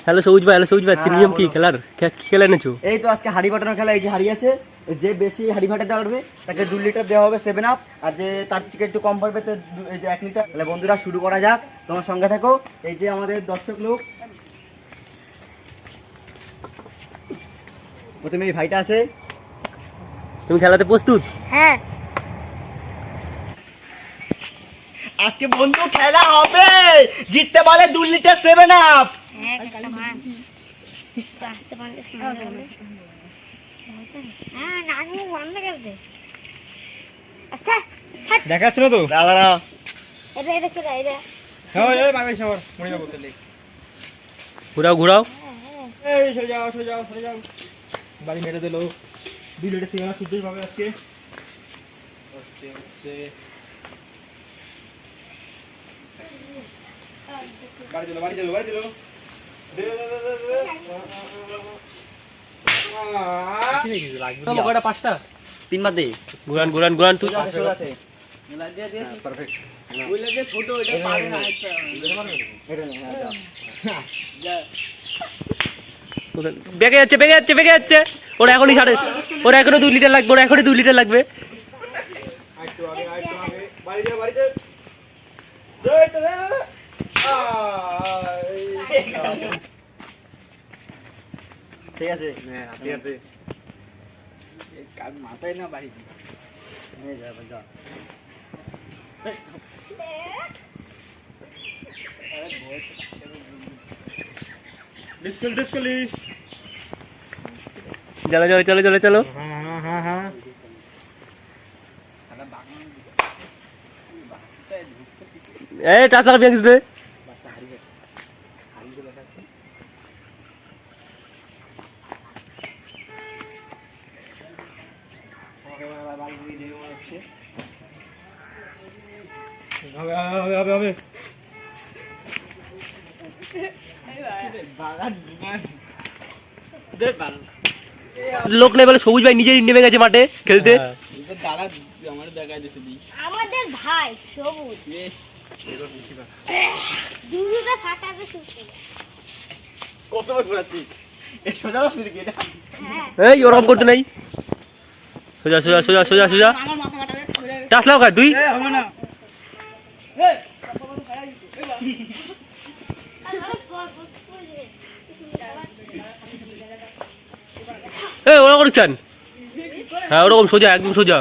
Hello সবুজ ভাই, hello সবুজ ভাই, আজকে নিয়ম কি খেলার? কি খেলা এনেছো? এই তো আজকে হাড়ি ফাটানোর খেলা। এই যে হাড়ি আছে, যে বেশি হাড়ি ফাটাতে পারবে তাকে 2 লিটার দেওয়া হবে 7 আপ, আর যে তার থেকে একটু কম পারবে তো এই যে 1 লিটার। তাহলে বন্ধুরা শুরু করা যাক, তোমার সঙ্গে থাকো। এই যে আমাদের দর্শক লোক, প্রথমে এই ভাইটা আছে। তুমি খেলাতে প্রস্তুত? হ্যাঁ। আজকে বন্ধু খেলা হবে, জিততে বলে 2 লিটার 7 আপ। দেখাচ্ছ না তো দাদারা ঘুরাও ঘুরাও। বাড়ি মেরে দিল 2 লিটার সিনেমা শুদ্ধই পাবে আজকে। বাড়ি দিল বাড়ি দিল বাড়ি দিল। পাঁচটা 3 বার দে। ঘুরান ঘুরান ঘুরান তুই। আছে পারফেক্ট। ছোট এটা পারে না, এটা না। বেগে যাচ্ছে বেগে যাচ্ছে বেগে যাচ্ছে। ওরা এখনই ওরা এখনো 2 লিটার লাগবে, ওরা এখনই 2 লিটার লাগবে। আরেকটু আগে আরেকটু আগে বাড়ি দে বাড়ি দে। ঠিক আছে, ঠিক আছে। মাথায় না বাড়ি যা। ডিসকুল ডিসকুলি। চলো চলো চলো চলো চলো। হ্যাঁ এই টাচ লাগা ভেঙে দিবে। হবে লোক নেই বলে সবুজ ভাই নিজেই নেমে গেছে মাঠে খেলতে। আমাদের ভাই সবুজ দুধটা ফাটাবে শুধু। কতবার ঘোরাচ্ছিস? এই সোজা রাস্তা কি এটা? হ্যাঁ এই ওরকম করতে নাই। সোজা সোজা সোজা সোজা সোজা। টাচ লাও কা দুই। হবে না। এই ওরকম করছেন? হ্যাঁ ওরকম সোজা একদম সোজা।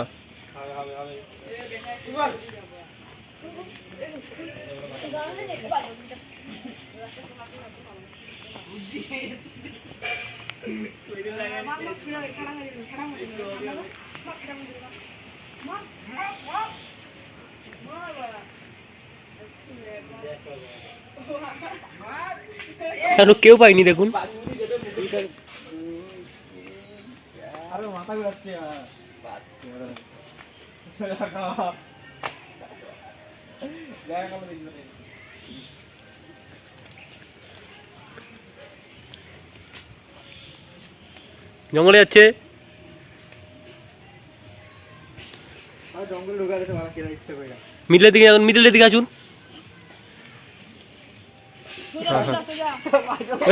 কেন কেউ পাইনি দেখুন। আরে মাথা ঘুরাচ্ছে। জঙ্গলে যাচ্ছে। জঙ্গল ঢুকা গেছে মারা কেনা ইচ্ছে করে। মিডলের দিকে এখন মিডলের দিকে আসুন।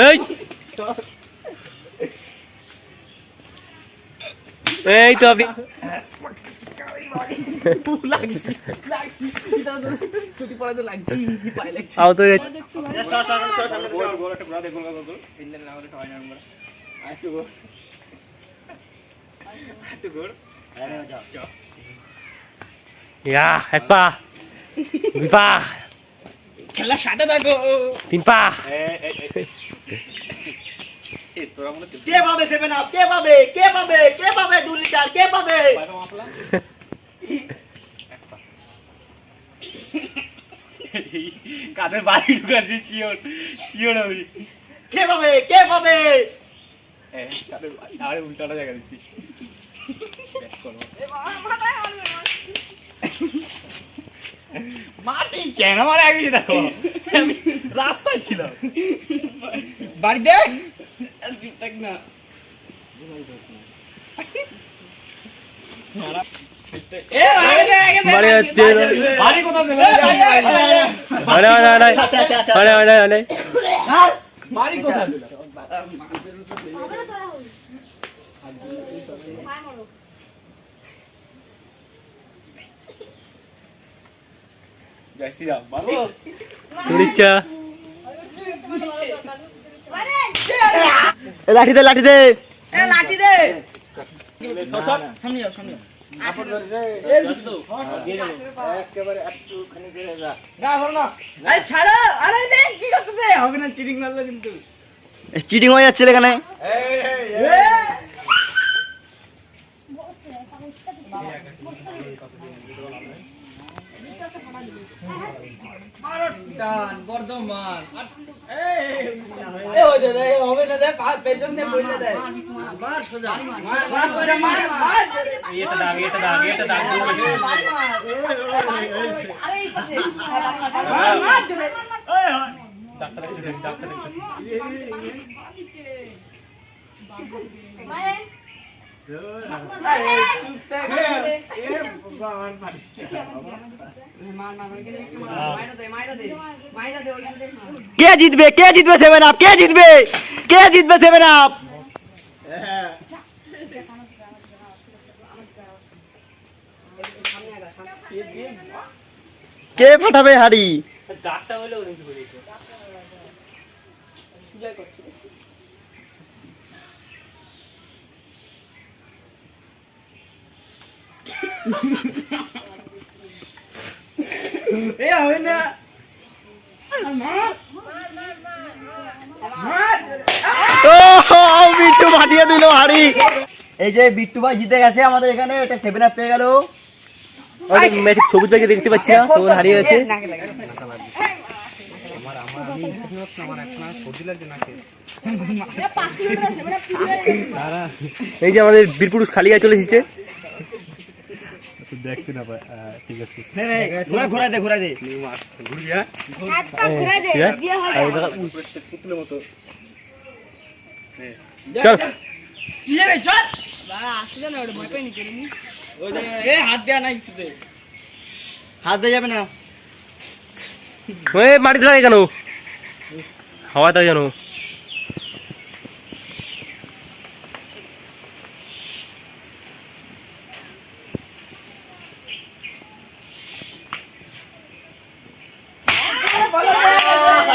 এই এই তো আপনি আও তো ইয়া এক পা দুই পা খেলা সাথে থাকো। 3 পা। কে পাবে 7 আপ? কে পাবে? কে পাবে? কে পাবে 2 লিটার? কে পাবে? কাদের বাড়ি ঢুকাচ্ছি শিওর শিওর আমি। কে পাবে? কে পাবে? কাদের আরে উল্টাটা জায়গা দিচ্ছি। মাটি কেন আমার আগে দেখো, আমি রাস্তায় ছিলাম। বাড়ি দেখ না বাড়ি যাচ্ছে বাড়ি কোথাও দেবে? বাড়ি কোথায় দিল? ওখানে তোরা হল ভাই মরো জয় শ্রীরাম বাবু তোর ইচ্ছা। মারেন লাঠি দে লাঠি দে একেবারে একটুখানি বেড়ে যা না করো না আরে ছাড়ো আরে কি করতেছে হবে না চিটিং মারলো কিন্তু চিটিং হয়ে যাচ্ছে এখানে। বর্ধমান হবে না দেখ পেছন দিয়ে বইলে দেয় মার সোজা মার সোজা মার মার এটা দাগ এটা দাগ এটা দাগ আরে এই পাশে ডাক্তার ডাক্তার মারেন কে জিতবে কে জিতবে 7 আপ কে জিতবে কে জিতবে 7 আপ কে ফাটাবে হাড়ি ডাক্তার হলে ওরকম করে দিত। এ হবে না ও বিট্টু ফাটিয়ে দিল হাড়ি। এই যে বিট্টু ভাই জিতে গেছে আমাদের এখানে, এটা 7 আপ পেয়ে গেল। ম্যাজিক সবুজ ভাইকে দেখতে পাচ্ছি না, তোর হারিয়ে গেছে। এই যে আমাদের বীরপুরুষ খালি গায়ে চলে এসেছে। দেখতে না পায়, ঠিক আছে ঘোরা দে ঘোরা দে সাতটা ঘুরে দে বিয়ে হয়ে যাবে চল যাবে চল এ হাত দেয়া নাই কিছুতে হাত দিয়ে যাবে না। মাটি ধরে কেন হাওয়াটা জানো